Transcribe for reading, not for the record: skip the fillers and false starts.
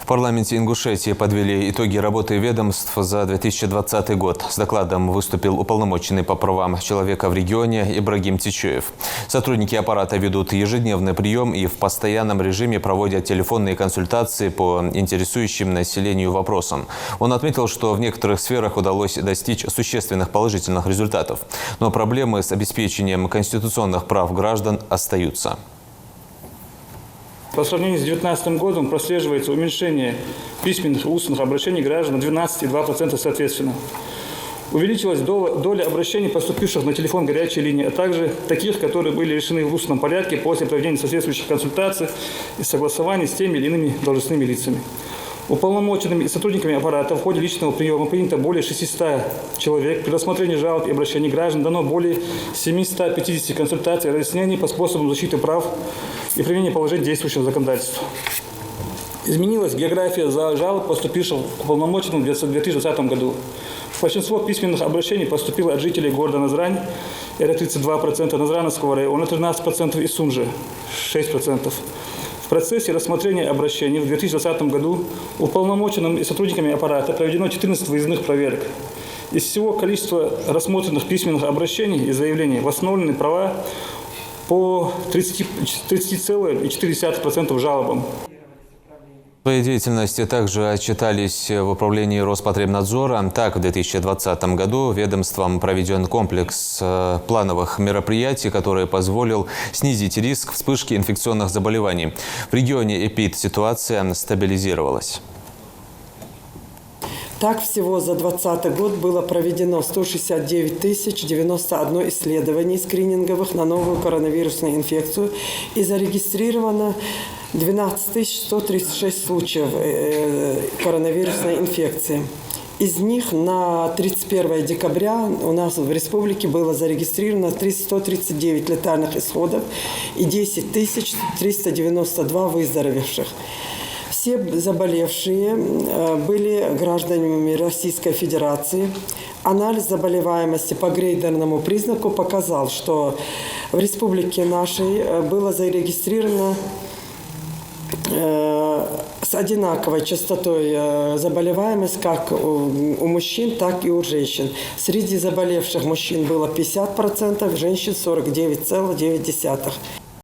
В парламенте Ингушетии подвели итоги работы ведомств за 2020 год. С докладом выступил уполномоченный по правам человека в регионе Ибрагим Тичуев. Сотрудники аппарата ведут ежедневный прием и в постоянном режиме проводят телефонные консультации по интересующим населению вопросам. Он отметил, что в некоторых сферах удалось достичь существенных положительных результатов. Но проблемы с обеспечением конституционных прав граждан остаются. По сравнению с 2019 годом прослеживается уменьшение письменных и устных обращений граждан на 12,2% соответственно. Увеличилась доля обращений, поступивших на телефон горячей линии, а также таких, которые были решены в устном порядке после проведения соответствующих консультаций и согласований с теми или иными должностными лицами. Уполномоченными и сотрудниками аппарата в ходе личного приема принято более 600 человек. При рассмотрении жалоб и обращений граждан дано более 750 консультаций и разъяснений по способам защиты прав и применения положений действующего законодательства. Изменилась география жалоб, поступивших к уполномоченным в 2020 году. Большинство письменных обращений поступило от жителей города Назрань, это 32%, Назрановского района 13% и Сунжи 6%. В процессе рассмотрения обращений в 2020 году уполномоченным и сотрудниками аппарата проведено 14 выездных проверок. Из всего количества рассмотренных письменных обращений и заявлений восстановлены права по 30,4% жалобам. В своей деятельности также отчитались в управлении Роспотребнадзора. Так, в 2020 году ведомством проведен комплекс плановых мероприятий, который позволил снизить риск вспышки инфекционных заболеваний. В регионе эпидситуация стабилизировалась. Так, всего за 2020 год было проведено 169 091 исследований скрининговых на новую коронавирусную инфекцию и зарегистрировано 12 136 случаев коронавирусной инфекции. Из них на 31 декабря у нас в республике было зарегистрировано 139 летальных исходов и 10 392 выздоровевших. Все заболевшие были гражданами Российской Федерации. Анализ заболеваемости по грейдерному признаку показал, что в республике нашей было зарегистрировано с одинаковой частотой заболеваемость как у мужчин, так и у женщин. Среди заболевших мужчин было 50%, женщин 49,9%.